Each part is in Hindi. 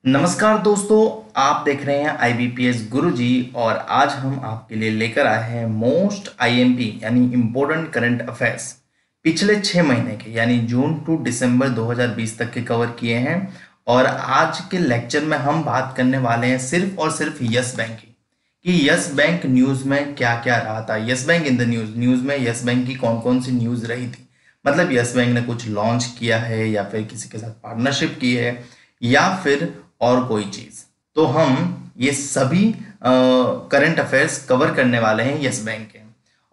नमस्कार दोस्तों, आप देख रहे हैं IBPS गुरुजी और आज हम आपके लिए लेकर आए हैं मोस्ट IMP यानी इम्पोर्टेंट करंट अफेयर्स पिछले 6 महीने के यानी जून टू दिसंबर 2020 तक के कवर किए हैं। और आज के लेक्चर में हम बात करने वाले हैं सिर्फ और सिर्फ यस बैंक की कि यस बैंक न्यूज़ में क्या क्या रहा था। Yes bank in the news में यस बैंक की कौन कौन सी न्यूज़ रही थी, मतलब यस बैंक ने कुछ लॉन्च किया है या फिर किसी के साथ पार्टनरशिप की है या फिर और कोई चीज। तो हम ये सभी करंट अफेयर्स कवर करने वाले हैं यस बैंक के।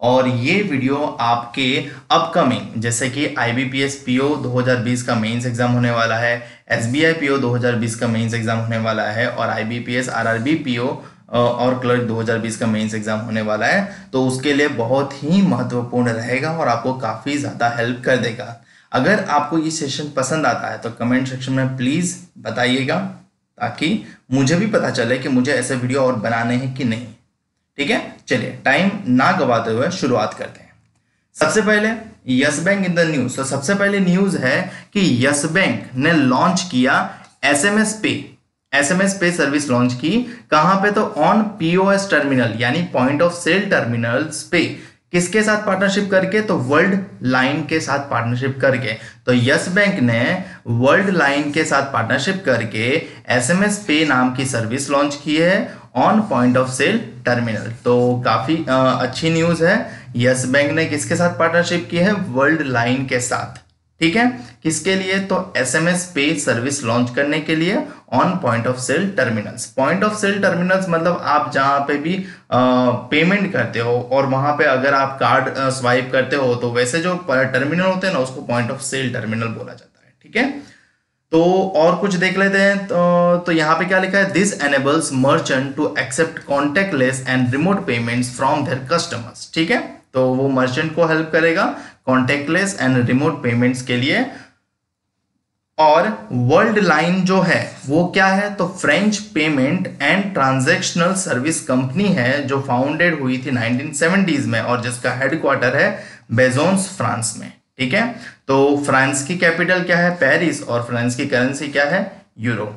और ये वीडियो आपके अपकमिंग जैसे कि IBPS PO 2020 का मेंस एग्जाम होने वाला है, SBI PO 2020 का मेंस एग्जाम होने वाला है और IBPS RRB PO और क्लर्क 2020 का मेंस एग्जाम होने वाला है। तो उसके लिए बहुत ही महत्वपूर्ण रहेगा और आपको काफ़ी ज़्यादा हेल्प कर देगा। अगर आपको ये सेशन पसंद आता है तो कमेंट सेक्शन में प्लीज़ बताइएगा ताकि मुझे भी पता चले कि मुझे ऐसे वीडियो और बनाने हैं कि नहीं। ठीक है, चलिए टाइम ना गवाते हुए शुरुआत करते हैं। सबसे पहले yes bank in the news. तो सबसे पहले न्यूज़ है कि यस बैंक ने लॉन्च किया एसएमएस पे सर्विस लॉन्च की। कहां पे? तो ऑन POS टर्मिनल यानी पॉइंट ऑफ सेल टर्मिनल्स पे। किसके साथ पार्टनरशिप करके? तो वर्ल्ड लाइन के साथ पार्टनरशिप करके। तो यस बैंक ने वर्ल्ड लाइन के साथ पार्टनरशिप करके एसएमएस पे नाम की सर्विस लॉन्च की है on point of sale terminal. तो काफी अच्छी न्यूज है। यस बैंक ने किसके साथ पार्टनरशिप की है? वर्ल्ड लाइन के साथ। ठीक है, किसके लिए? तो एसएमएस पे सर्विस लॉन्च करने के लिए on point of sale terminals. Point of sale terminals मतलब आप जहां पे भी पेमेंट करते हो और वहां पे अगर आप कार्ड स्वाइप करते हो तो वैसे जो टर्मिनल होते हैं ना उसको पॉइंट ऑफ सेल टर्मिनल बोला जाता है। ठीक है, तो और कुछ देख लेते हैं। तो यहाँ पे क्या लिखा है? This enables merchant to accept contactless and remote payments from their customers. ठीक है, तो वो मर्चेंट को हेल्प करेगा कॉन्टेक्टलेस एंड रिमोट पेमेंट्स के लिए। और वर्ल्ड लाइन जो है वो क्या है? तो French payment and transactional service company है जो फाउंडेड हुई थी 1970s में और जिसका हेडक्वार्टर है बेजोंस, फ्रांस में। ठीक है, तो फ्रांस की कैपिटल क्या है? पेरिस। और फ्रांस की करेंसी क्या है? यूरो।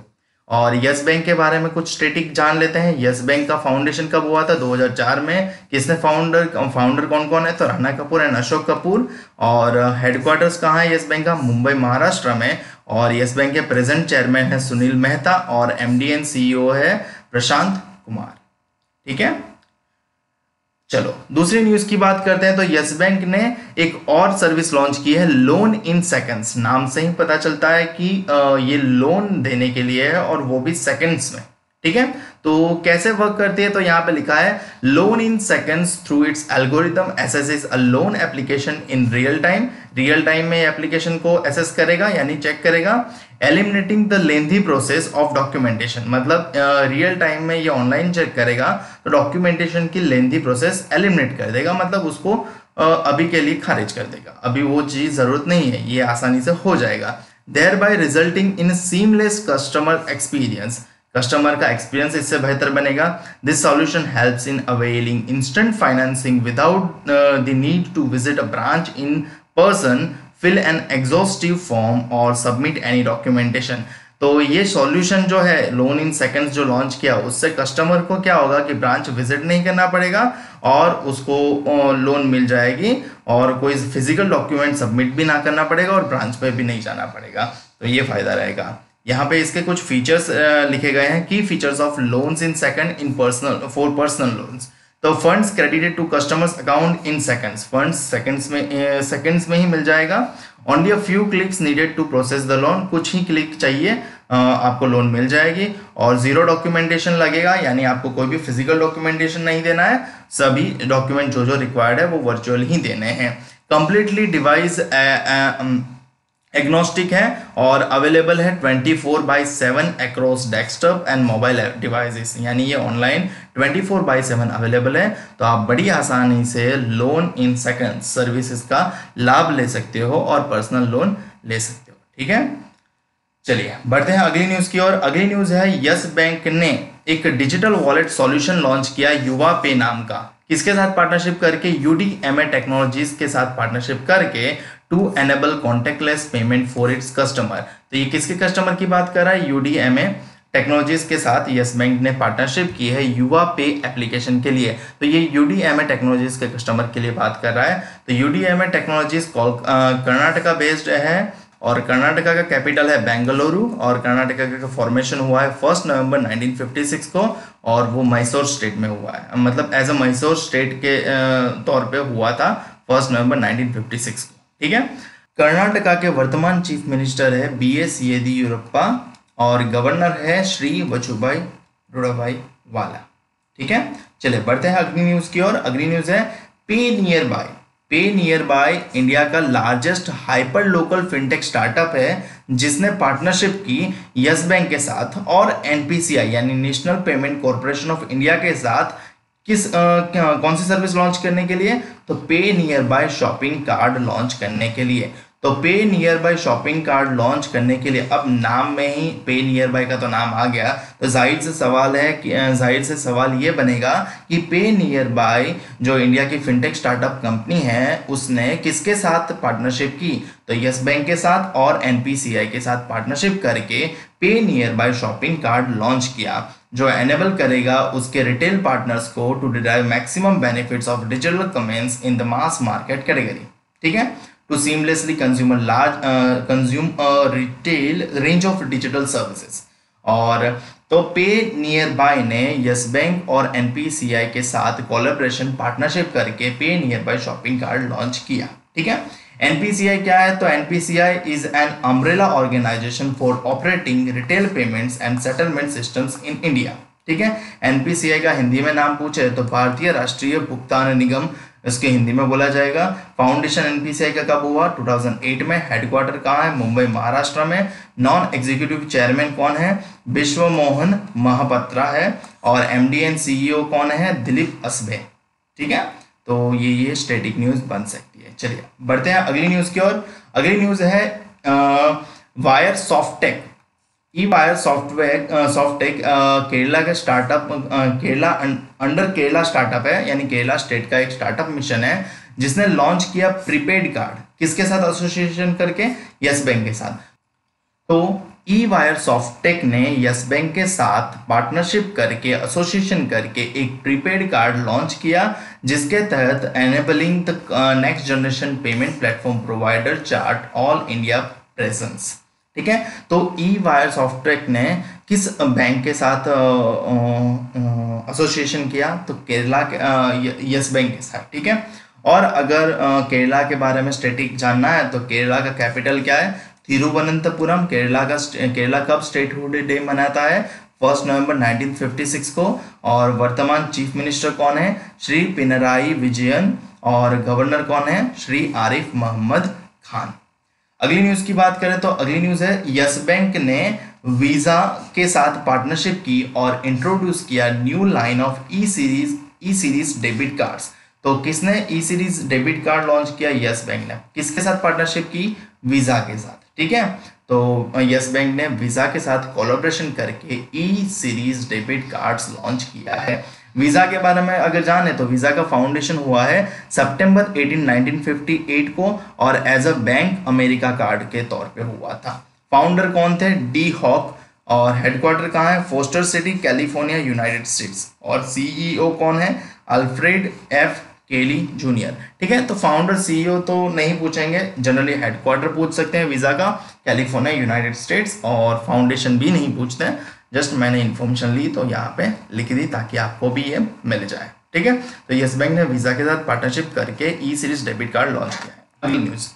और यस बैंक के बारे में कुछ स्टेटिक जान लेते हैं। यस बैंक का फाउंडेशन कब हुआ था? 2004 में। किसने फाउंडर कौन कौन है? तो राणा कपूर एंड अशोक कपूर। और हेडक्वार्टर्स कहाँ है यस बैंक का? मुंबई, महाराष्ट्र में। और यस बैंक के प्रेजेंट चेयरमैन है सुनील मेहता और MD एंड CEO है प्रशांत कुमार। ठीक है, चलो दूसरी न्यूज की बात करते हैं। तो यस बैंक ने एक और सर्विस लॉन्च की है, लोन इन सेकंड्स। नाम से ही पता चलता है कि ये लोन देने के लिए है और वो भी सेकंड्स में। ठीक है, तो कैसे वर्क करती है? तो यहाँ पे लिखा है loan in seconds through its algorithm assesses a loan application in real time. Real time में एप्लीकेशन को एसेस करेगा यानी चेक करेगा। Eliminating the lengthy process of documentation, मतलब रियल टाइम में ये ऑनलाइन चेक करेगा तो डॉक्यूमेंटेशन की लेंथी प्रोसेस एलिमिनेट कर देगा, मतलब उसको अभी के लिए खारिज कर देगा। अभी वो चीज जरूरत नहीं है, ये आसानी से हो जाएगा। Thereby resulting in seamless customer experience. Customer का एक्सपीरियंस इससे बेहतर बनेगा। This solution helps in availing instant financing without the need to visit a branch in person, fill an exhaustive form और सबमिट एनी डॉक्यूमेंटेशन। तो ये सॉल्यूशन जो है लोन इन सेकंड्स जो लॉन्च किया उससे कस्टमर को क्या होगा कि ब्रांच विजिट नहीं करना पड़ेगा और उसको लोन मिल जाएगी और कोई फिजिकल डॉक्यूमेंट सबमिट भी ना करना पड़ेगा और ब्रांच पे भी नहीं जाना पड़ेगा। तो ये फायदा रहेगा। यहाँ पे इसके कुछ फीचर्स लिखे गए हैं। Key features of loans in second in personal for personal loans. तो funds credited to customers account in seconds. Funds seconds में ही मिल जाएगा। Only a few clicks needed to process the loan. कुछ ही क्लिक चाहिए, आपको लोन मिल जाएगी। और जीरो डॉक्यूमेंटेशन लगेगा यानी आपको कोई भी फिजिकल डॉक्यूमेंटेशन नहीं देना है, सभी डॉक्यूमेंट जो रिक्वायर्ड है वो वर्चुअल ही देने हैं। कंप्लीटली डिवाइस एग्नोस्टिक है और अवेलेबल है 24/7 across desktop and mobile devices, यानी ये ऑनलाइन 24/7 अवेलेबल है। तो आप बड़ी आसानी से लोन इन सेकंड सर्विसेज का लाभ ले सकते हो और पर्सनल लोन ले सकते हो। ठीक है, चलिए बढ़ते हैं अगली न्यूज की ओर। अगली न्यूज है यस बैंक ने एक डिजिटल वॉलेट सॉल्यूशन लॉन्च किया युवा पे नाम का। किसके साथ पार्टनरशिप करके? UDMA टेक्नोलॉजीज के साथ पार्टनरशिप करके to enable contactless payment for its customer. तो ये किसके कस्टमर की बात कर रहा है? UDMA टेक्नोलॉजीज के साथ यस बैंक ने पार्टनरशिप की है युवा पे एप्लीकेशन के लिए। तो ये यूडीएमए टेक्नोलॉजीज के कस्टमर के लिए बात कर रहा है। तो यूडीएमए टेक्नोलॉजीज कर्नाटका बेस्ड है और कर्नाटका का कैपिटल है बेंगलुरु और कर्नाटका का फॉर्मेशन हुआ है 1 नवंबर 1956 को और वो मैसूर स्टेट में हुआ है, मतलब एज अ मैसूर स्टेट के तौर पे हुआ था 1 नवंबर 1956 को। ठीक है। कर्नाटका के वर्तमान चीफ मिनिस्टर है BS येदियुरप्पा और गवर्नर है श्री वजुभाई रुडाभाई वाला। ठीक है। चलिए बढ़ते हैं अगली न्यूज की ओर। अगली न्यूज है पे नियर बाय। पे नियर बाय इंडिया का largest hyper local fintech startup है जिसने पार्टनरशिप की यस बैंक के साथ और NPCI यानी national payment corporation of India के साथ कौन सी सर्विस लॉन्च करने के लिए, तो PayNearby shopping card launch करने के लिए। तो PayNearby shopping card launch करने के लिए अब नाम में ही पे नियर बाय का तो नाम आ गया, तो जाहिर से सवाल ये बनेगा कि पे नियर बाय जो इंडिया की फिनटेक स्टार्टअप कंपनी है उसने किसके साथ पार्टनरशिप की, तो यस बैंक के साथ और NPCI के साथ पार्टनरशिप करके PayNearby shopping card launch किया जो एनेबल करेगा उसके रिटेल पार्टनर्स को to derive maximum benefits of digital commerce in the mass market category. ठीक है। to seamlessly consume a retail range of digital services। और तो पे नियर बाय ने यस बैंक और NPCI के साथ कोलैबोरेशन पार्टनरशिप करके PayNearby shopping card launch किया। ठीक है। NPCI क्या है, तो NPCI is an umbrella organisation for operating retail payments and settlement systems in India. ठीक है। NPCI का हिंदी में नाम पूछे तो भारतीय राष्ट्रीय भुगतान निगम इसके हिंदी में बोला जाएगा। फाउंडेशन NPCI का कब हुआ, 2008 में। हेडक्वार्टर कहाँ है, मुंबई महाराष्ट्र में। नॉन एग्जीक्यूटिव चेयरमैन कौन है, विश्व मोहन महापात्रा है। और MD एंड CEO कौन है, दिलीप असबे। ठीक है। तो ये स्टैटिक न्यूज बन सकती है। चलिए बढ़ते हैं अगली न्यूज की ओर। अगली न्यूज है wire Softech. Wire Softech Kerala का स्टार्टअप, केरला स्टार्टअप है यानी केरला स्टेट का एक स्टार्टअप मिशन है जिसने लॉन्च किया प्रीपेड कार्ड किसके साथ एसोसिएशन करके, यस बैंक के साथ। तो वायर सॉफ्टेक ने यस बैंक के साथ पार्टनरशिप करके एसोसिएशन करके एक प्रीपेड कार्ड लॉन्च किया जिसके तहत enabling the next generation payment platform provider chart all India presence. ठीक है। तो वायर सॉफ्टेक ने किस बैंक के साथ एसोसिएशन किया, तो केरला के यस बैंक के साथ। ठीक है। और अगर केरला के बारे में स्टेटिक जानना है तो केरला का कैपिटल क्या है, तिरुवनंतपुरम। केरला कब स्टेटहुड डे मनाता है, 1 नवंबर 1956 को। और वर्तमान चीफ मिनिस्टर कौन है, श्री पिनराई विजयन। और गवर्नर कौन है, श्री आरिफ मोहम्मद खान। अगली न्यूज की बात करें तो अगली न्यूज है यस बैंक ने वीजा के साथ पार्टनरशिप की और इंट्रोड्यूस किया new line of E series debit cards. तो किसने ई सीरीज डेबिट कार्ड लॉन्च किया, यस बैंक ने। किसके साथ पार्टनरशिप की, वीजा के साथ। ठीक है। तो यस बैंक ने वीजा के साथ कोलैबोरेशन करके ई सीरीज डेबिट कार्ड्स लॉन्च किया है। वीजा के बारे में अगर जाने तो वीजा का फाउंडेशन हुआ है सितंबर 18, 1958 को और as a BankAmericard के तौर पे हुआ था। फाउंडर कौन थे, डी हॉक। और हेडक्वार्टर कहाँ है, Foster City, California, United States. और CEO कौन है, अल्फ्रेड F केली जूनियर। ठीक है। तो फाउंडर CEO तो नहीं पूछेंगे, जनरली हेडक्वार्टर पूछ सकते हैं वीजा का, कैलिफोर्निया, यूनाइटेड स्टेट्स। और फाउंडेशन भी नहीं पूछते हैं, जस्ट मैंने इन्फॉर्मेशन ली तो यहाँ पे लिख दी ताकि आपको भी ये मिल जाए। ठीक है। तो यस बैंक ने वीजा के साथ पार्टनरशिप करके ई सीरीज डेबिट कार्ड लॉन्च किया है। अगली न्यूज,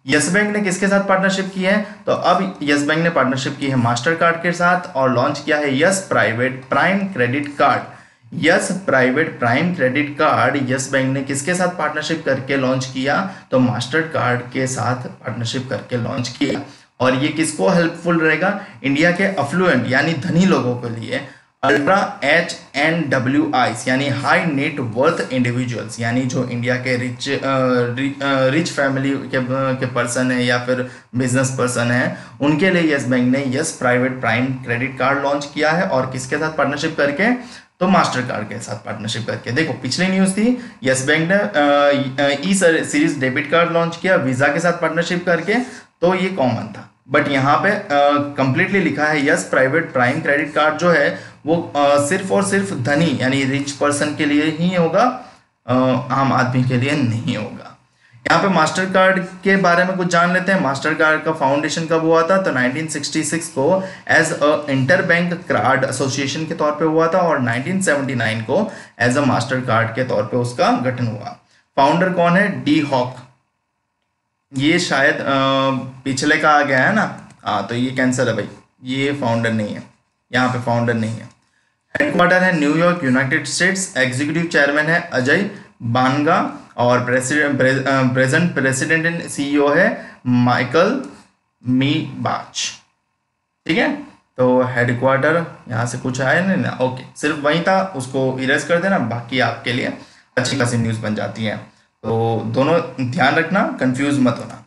यस बैंक ने किसके साथ पार्टनरशिप की है, तो अब यस बैंक ने पार्टनरशिप की है मास्टर कार्ड के साथ और लॉन्च किया है yes private prime credit card. Yes private prime credit card yes Bank ने किसके साथ पार्टनरशिप करके लॉन्च किया, तो मास्टर कार्ड के साथ पार्टनरशिप करके लॉन्च किया। और ये किसको हेल्पफुल रहेगा, इंडिया के अफ्लुएंट यानी धनी लोगों के लिए। अल्ट्रा HNWIs यानी हाई नेट वर्थ इंडिविजुअल्स यानी जो इंडिया के रिच फैमिली के पर्सन है या फिर बिजनेस पर्सन है, उनके लिए यस बैंक ने yes private prime credit card launch किया है। और किसके साथ पार्टनरशिप करके, तो मास्टर कार्ड के साथ पार्टनरशिप करके। देखो पिछली न्यूज थी यस बैंक ने ई सीरीज डेबिट कार्ड लॉन्च किया वीजा के साथ पार्टनरशिप करके, तो ये कॉमन था। बट यहाँ पे कंप्लीटली लिखा है yes private prime credit card जो है वो सिर्फ और सिर्फ धनी यानी रिच पर्सन के लिए ही होगा, आम आदमी के लिए नहीं होगा। यहाँ पे मास्टर कार्ड के बारे में कुछ जान लेते हैं। मास्टर कार्ड का फाउंडेशन कब हुआ था, तो 1966 को as a interbank card association के तौर पे हुआ था और 1979 को एज अ मास्टर कार्ड के तौर पे उसका गठन हुआ। फाउंडर कौन है, डी हॉक। ये शायद पिछले का आ गया है ना, हाँ तो ये कैंसिल है भाई, ये फाउंडर नहीं है, यहाँ पे फाउंडर नहीं है। हेडक्वार्टर है New York United states. Executive chairman है अजय बानगा और प्रेजेंट प्रेसिडेंट एंड सीईओ है माइकल मी बाच। ठीक है, तो हेडक्वार्टर यहाँ से कुछ आया नहीं ना, ओके सिर्फ वही था, उसको इरेज कर देना, बाकी आपके लिए अच्छी खासी न्यूज़ बन जाती है। तो दोनों ध्यान रखना, कंफ्यूज मत होना।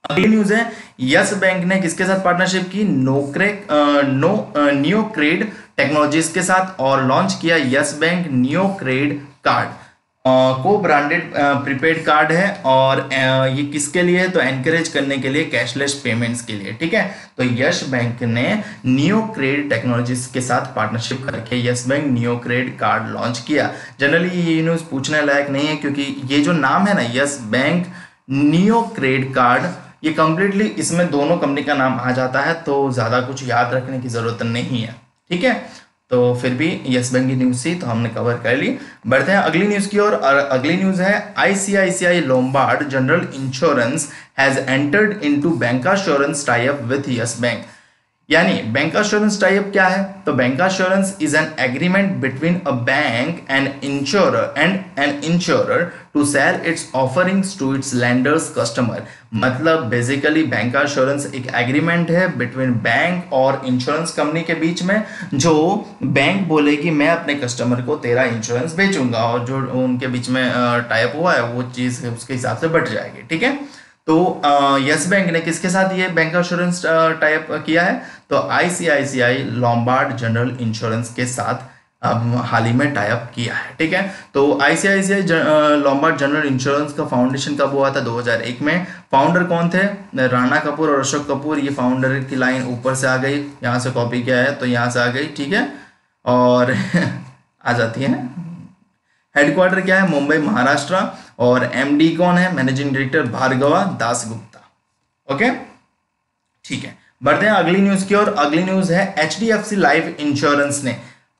अगली न्यूज है यस बैंक ने किसके साथ पार्टनरशिप की, नियोक्रेड टेक्नोलॉजीज के साथ और लॉन्च किया यस बैंक नियोक्रेड कार्ड। को ब्रांडेड प्रीपेड कार्ड है और ये किसके लिए, तो एनकरेज करने के लिए कैशलेस पेमेंट्स के लिए। ठीक है, तो यस बैंक ने नियोक्रेड टेक्नोलॉजीज के साथ पार्टनरशिप करके यस बैंक नियोक्रेड कार्ड लॉन्च किया। जनरली ये न्यूज़ पूछने लायक नहीं है क्योंकि ये जो नाम है ना यस बैंक नियोक्रेड कार्ड, ये कंप्लीटली इसमें दोनों कंपनी का नाम आ जाता है, तो ज़्यादा कुछ याद रखने की ज़रूरत नहीं है। ठीक है, तो फिर भी यस बैंक की न्यूज़ थी तो हमने कवर कर ली। बढ़ते हैं अगली न्यूज़ की ओर। और अगली न्यूज़ है ICICI Lombard General Insurance has entered into bancassurance tie up with Yes Bank. यानी बैंकाश्योरेंस टाई अप क्या है, तो bancassurance is an agreement between a bank and insurer to sell its offerings to its lenders customer. मतलब बेसिकली बैंकाश्योरेंस एक एग्रीमेंट है बिटवीन बैंक और इंश्योरेंस कंपनी के बीच में, जो बैंक बोलेगी मैं अपने कस्टमर को तेरा इंश्योरेंस बेचूंगा और जो उनके बीच में टाई अप हुआ है वो चीज़ उसके हिसाब से बढ़ जाएगी। ठीक है, तो यस बैंक ने किसके साथ ये बैंक इंश्योरेंस टाई अप किया है, तो आईसीआईसीआई लोम्बार्ड जनरल इंश्योरेंस के साथ हाल ही में टाई अप किया है। ठीक है, तो आईसीआईसीआई लोम्बार्ड जनरल इंश्योरेंस का फाउंडेशन कब हुआ था, 2001 में। फाउंडर कौन थे, राणा कपूर और अशोक कपूर। ये फाउंडर की लाइन ऊपर से आ गई, यहाँ से कॉपी किया है तो यहाँ से आ गई। ठीक है, और आ जाती है। हेडक्वार्टर क्या है, मुंबई महाराष्ट्र। और एमडी कौन है, managing director Bhargava Das Gupta. Okay, ठीक है, बढ़ते हैं अगली न्यूज की ओर। अगली न्यूज है एचडीएफसी लाइफ इंश्योरेंस ने,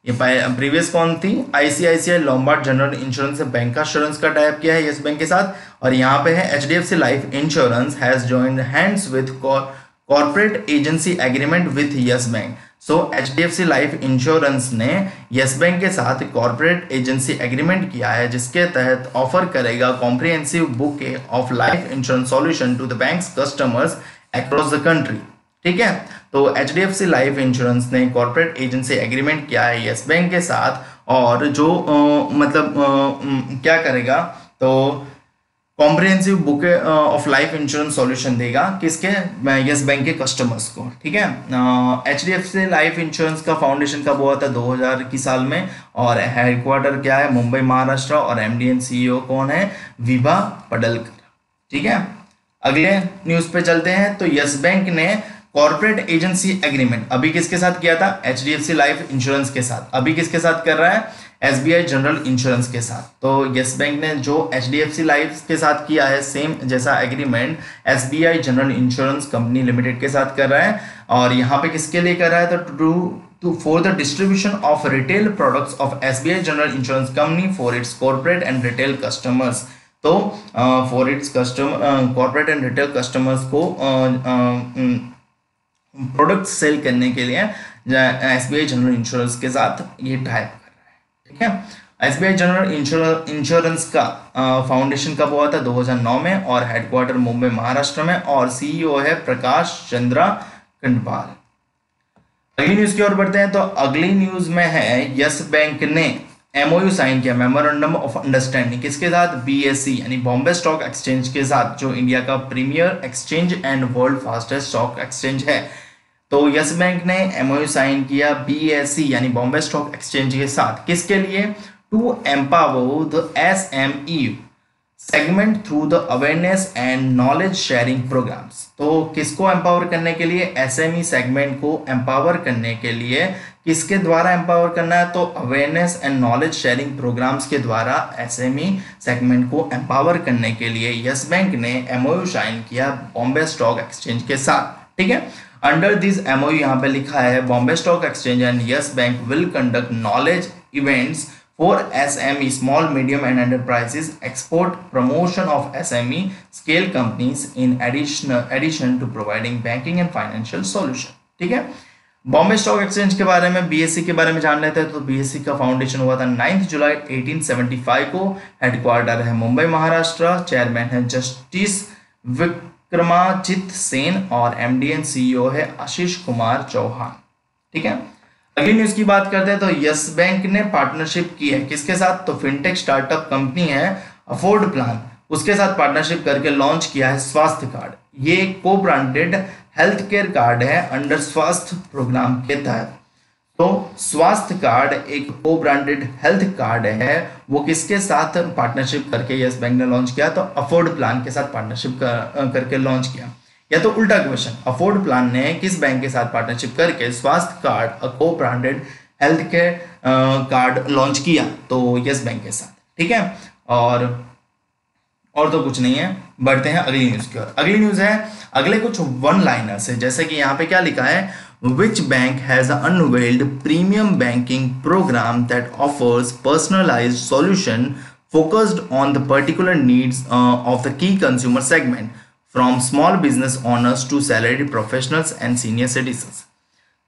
ये प्रीवियस कौन थी, आईसीआईसीआई लोम्बार्ड जनरल इंश्योरेंस से बैंक इंश्योरेंस का टाइप किया है यस बैंक के साथ। और यहाँ पे है HDFC life insurance has joined hands with corporate agency agreement with Yes bank. So HDFC life insurance ने यस बैंक के साथ कॉर्पोरेट एजेंसी एग्रीमेंट किया है जिसके तहत ऑफर करेगा comprehensive book of life insurance solution to the bank's customers across the country. ठीक है, तो एचडीएफसी लाइफ इंश्योरेंस ने कॉर्पोरेट एजेंसी एग्रीमेंट किया है यस बैंक के साथ और जो क्या करेगा, तो comprehensive book of life insurance solution देगा किसके, यस बैंक के कस्टमर्स को। ठीक है, एचडीएफसी लाइफ इंश्योरेंस का फाउंडेशन कब हुआ था, 2000 की साल में। और हेडक्वार्टर क्या है, मुंबई महाराष्ट्र। और एमडी एंड सीईओ कौन है, विभा पडलकर। ठीक है, अगले न्यूज पे चलते हैं। तो यस बैंक ने कॉर्पोरेट एजेंसी एग्रीमेंट अभी किसके साथ किया था, एचडीएफसी लाइफ इंश्योरेंस के साथ। अभी किसके साथ कर रहा है, एसबीआई जनरल इंश्योरेंस के साथ। तो यस बैंक ने जो एचडीएफसी लाइफ के साथ किया है सेम जैसा agreement SBI General Insurance company limited के साथ कर रहा है। और यहाँ पे किसके लिए कर रहा है, तो for the distribution of retail products of SBI General Insurance company for its corporate and retail customers. तो for its corporate and retail customers को प्रोडक्ट सेल करने के लिए एसबीआई जनरल इंश्योरेंस के साथ ये टाइप कर रहा है। ठीक है, एसबीआई जनरल इंश्योरेंस का फाउंडेशन कब हुआ था, 2009 में। और हेडक्वार्टर मुंबई महाराष्ट्र में। और सीईओ है प्रकाश चंद्रा कंडपाल। अगली न्यूज की ओर बढ़ते हैं। तो अगली न्यूज में है यस बैंक ने एमओयू साइन किया, मेमोरेंडम ऑफ अंडरस्टैंडिंग, किसके साथ, बीएसई यानी बॉम्बे स्टॉक एक्सचेंज के साथ, जो इंडिया का premier exchange and world fastest stock exchange है। तो यस बैंक ने एमओयू साइन किया बीएसई यानी बॉम्बे स्टॉक एक्सचेंज के साथ, किसके लिए, to empower the SME segment through the awareness and knowledge sharing programmes. तो किसको एम्पावर करने के लिए, एसएमई सेगमेंट को एम्पावर करने के लिए किसके द्वारा एम्पावर करना है, तो awareness and knowledge sharing programmes के द्वारा एसएमई सेगमेंट को एम्पावर करने के लिए यस बैंक ने एमओयू साइन किया बॉम्बे स्टॉक एक्सचेंज के साथ। ठीक है, अंडर दिस एमओयू यहाँ पे लिखा है Bombay stock exchange and yes bank will conduct knowledge events for SME, small, medium and enterprises, export promotion of SME scale companies in addition to providing banking and financial solution। ठीक है, बॉम्बे स्टॉक एक्सचेंज के बारे में, बीएससी के बारे में जान लेते हैं। तो बीएससी का फाउंडेशन हुआ था 9 जुलाई 1875 को। हेडक्वार्टर है मुंबई महाराष्ट्र। चेयरमैन है जस्टिस विक्रमाजित सेन और एमडी एंड सीईओ है आशीष कुमार चौहान। ठीक है, अगली न्यूज की बात करते हैं। तो यस बैंक ने पार्टनरशिप की है किसके साथ, तो फिनटेक स्टार्टअप कंपनी है अफोर्ड प्लान, उसके साथ पार्टनरशिप करके लॉन्च किया है स्वास्थ्य कार्ड। ये एक को ब्रांडेड हेल्थ केयर कार्ड है अंडर स्वास्थ्य प्रोग्राम के तहत। तो स्वास्थ्य कार्ड एक को ब्रांडेड हेल्थ कार्ड है, वो किसके साथ पार्टनरशिप करके यस बैंक ने लॉन्च किया, तो अफोर्ड प्लान के साथ पार्टनरशिप करके लॉन्च किया। या तो उल्टा क्वेश्चन, अफोर्ड प्लान ने किस बैंक के साथ पार्टनरशिप करके स्वास्थ्य कार्ड को branded health care card launch किया, तो यस बैंक के साथ। ठीक है, और तो कुछ नहीं है, बढ़ते हैं अगली न्यूज की ओर। अगली न्यूज है, अगले कुछ वन लाइनर्स है, जैसे कि यहाँ पे क्या लिखा है, which bank has unveiled premium banking programme that offers personalised solution focused on the particular needs of the key consumer segment from small business owners to salary professionals and senior citizens.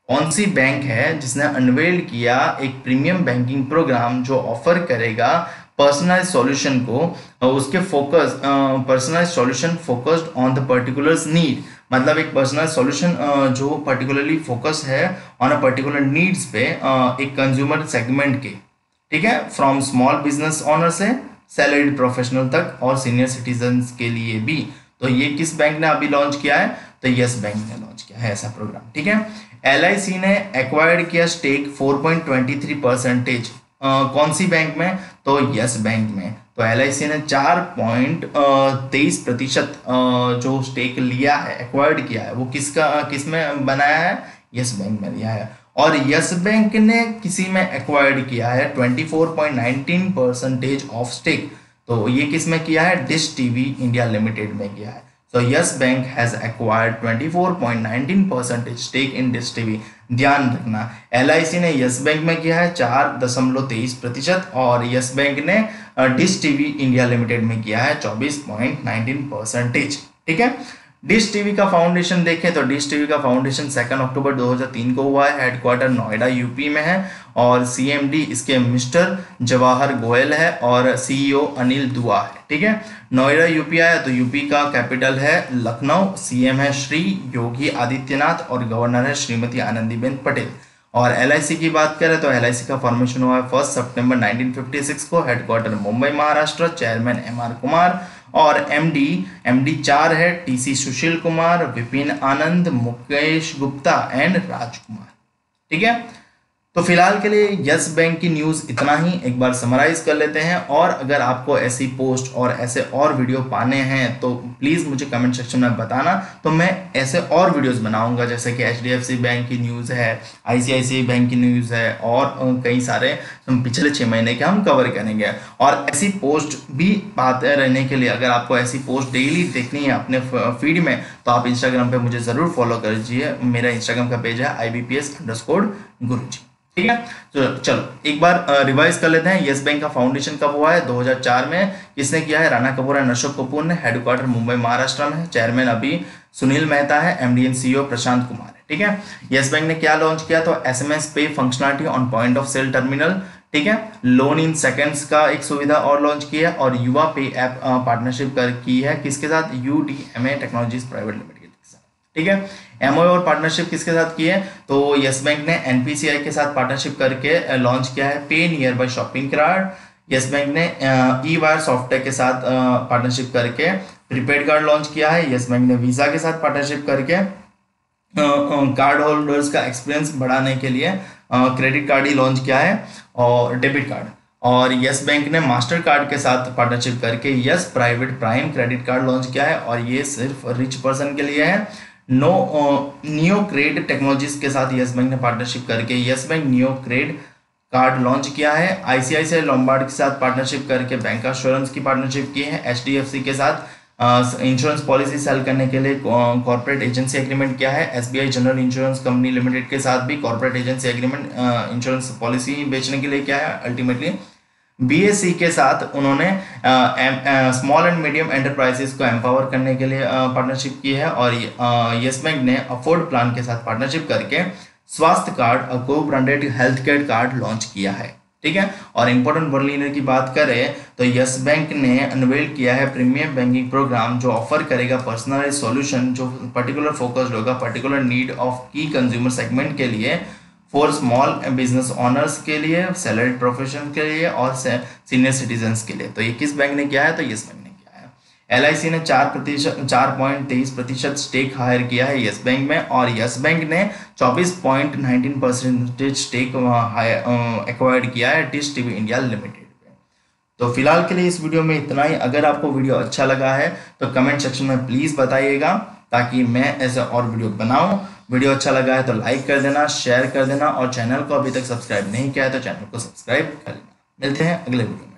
कौन सी बैंक है जिसने अनवेल्ड किया एक प्रीमियम बैंकिंग प्रोग्राम जो ऑफर करेगा पर्सनलाइज सॉल्यूशन को, उसके focus personalise solution focused on the particular need, मतलब एक पर्सनलाइज सॉल्यूशन जो पर्टिकुलरली फोकस है ऑन अ पर्टिकुलर नीड्स पे एक कंज्यूमर सेगमेंट के। ठीक है, फ्रॉम स्मॉल बिजनेस ओनर से सैलरीड प्रोफेशनल तक और सीनियर सिटीजन्स के लिए भी। तो ये किस बैंक ने अभी लॉन्च किया है, तो यस बैंक ने लॉन्च किया है ऐसा प्रोग्राम। ठीक है, LIC ने एक्वायर्ड किया स्टेक 4.23%। कौन सी बैंक में, तो यस बैंक में। तो LIC ने 4.23% जो स्टेक लिया है, एक्वायर्ड किया है, वो किसमें बनाया है, यस बैंक में लिया है। और यस बैंक ने किसी में एक्वायर्ड किया है 24.19% ऑफ स्टेक, तो ये किस में किया है, डिश टीवी इंडिया लिमिटेड में किया है। तो Yes Bank has acquired 24.19% stake in Dish TV. ध्यान रखना, LIC ने यस बैंक में किया है 4.23% और यस बैंक ने डिश टीवी इंडिया लिमिटेड में किया है 24.19%। ठीक है, डिश टीवी का फाउंडेशन देखें तो डिश टीवी का फाउंडेशन 2 अक्टूबर 2003 को हुआ है। हेडक्वार्टर नोएडा यूपी में है और CMD इसके मिस्टर जवाहर गोयल है और CEO अनिल दुआ है। ठीक है, नोएडा यूपी आया तो यूपी का कैपिटल है लखनऊ, CM है श्री योगी आदित्यनाथ और गवर्नर है श्रीमती आनंदीबेन पटेल। और LIC की बात करें तो LIC का फॉर्मेशन हुआ है 1 सितंबर 1956 को। Headquarter Mumbai Maharashtra. Chairman MR Kumar और MD 4 है TC सुशील कुमार, विपिन आनंद, मुकेश गुप्ता एंड राजकुमार। ठीक है, तो फिलहाल के लिए यस बैंक की न्यूज़ इतना ही। एक बार समराइज कर लेते हैं, और अगर आपको ऐसी पोस्ट और ऐसे और वीडियो पाने हैं तो प्लीज़ मुझे कमेंट सेक्शन में बताना, तो मैं ऐसे और वीडियोस बनाऊंगा, जैसे कि HDFC बैंक की न्यूज़ है, ICICI बैंक की न्यूज़ है और कई सारे पिछले 6 महीने के हम कवर करेंगे। और ऐसी पोस्ट भी पाते रहने के लिए अगर आपको ऐसी पोस्ट डेली देखनी है अपने फीड में, तो आप इंस्टाग्राम पर मुझे ज़रूर फॉलो कर लीजिए। मेरा इंस्टाग्राम का पेज है IBPS_गुरुजी। ठीक है, तो चलो एक बार रिवाइज कर लेते हैं। यस बैंक का फाउंडेशन कब हुआ है, 2004 में। किसने किया है, राणा कपूर एंड अशोक कपूर ने। हेडक्वार्टर मुंबई महाराष्ट्र में है। चेयरमैन अभी सुनील मेहता है। MD and CEO Prashant Kumar है। ठीक है, यस बैंक ने क्या लॉन्च किया, तो SMS pay functionality on point of sale terminal. ठीक है, लोन इन सेकंड्स का एक सुविधा और लॉन्च किया है, और युवा पे ऐप पार्टनरशिप की है किसके साथ, UDMA टेक्नोलॉजीज प्राइवेट लिमिटेड के साथ। ठीक है, MOU और पार्टनरशिप किसके साथ की है, तो यस बैंक ने NPCI के साथ पार्टनरशिप करके लॉन्च किया है पे near by shopping card. Yes Bank ने E-Wire सॉफ्टवेयर के साथ पार्टनरशिप करके प्रीपेड कार्ड लॉन्च किया है। यस बैंक ने वीजा के साथ पार्टनरशिप करके कार्ड होल्डर्स का एक्सपीरियंस बढ़ाने के लिए क्रेडिट कार्ड ही लॉन्च किया है और डेबिट कार्ड। और यस बैंक ने मास्टर कार्ड के साथ पार्टनरशिप करके yes private prime credit card launch किया है और ये सिर्फ रिच पर्सन के लिए है। नियो क्रेड टेक्नोलॉजीज के साथ यस बैंक ने पार्टनरशिप करके Yes Bank Neo Cred card launch किया है। आईसीआईसीआई लोम्बार्ड के साथ पार्टनरशिप करके बैंक एश्योरेंस की पार्टनरशिप की है। एचडीएफसी के साथ इंश्योरेंस पॉलिसी सेल करने के लिए कॉर्पोरेट एजेंसी एग्रीमेंट किया है। SBI General Insurance company limited के साथ भी corporate agency agreement insurance policy बेचने के लिए किया है। अल्टीमेटली बीएसई के साथ उन्होंने स्मॉल एंड मीडियम एंटरप्राइजेस को एम्पावर करने के लिए पार्टनरशिप की है। और यस बैंक ने अफोर्ड प्लान के साथ पार्टनरशिप करके स्वास्थ्य कार्ड और को branded health care card launch किया है। ठीक है, और इंपॉर्टेंट वर्लिनर की बात करें तो यस बैंक ने अनवेल किया है प्रीमियम बैंकिंग प्रोग्राम जो ऑफर करेगा पर्सनलाइज्ड सॉल्यूशन जो पर्टिकुलर फोकस्ड होगा पर्टिकुलर नीड ऑफ की कंज्यूमर सेगमेंट के लिए, फॉर स्मॉल बिजनेस ऑनर्स के लिए, सैलरीड प्रोफेशन के लिए और सीनियर सिटीजन्स के लिए। तो ये किस बैंक ने किया है? तो यस बैंक ने किया है। एलआईसी ने 4.23% स्टेक हायर किया है यस बैंक में और यस बैंक ने 24.19% स्टेक एक्वायर्ड किया है डिश टीवी इंडिया लिमिटेड पे। तो फिलहाल के लिए इस वीडियो में इतना ही। अगर आपको वीडियो अच्छा लगा है तो कमेंट सेक्शन में प्लीज़ बताइएगा ताकि मैं ऐसे और वीडियो बनाऊं। वीडियो अच्छा लगा है तो लाइक कर देना, शेयर कर देना और चैनल को अभी तक सब्सक्राइब नहीं किया है तो चैनल को सब्सक्राइब कर लेना। मिलते हैं अगले वीडियो में।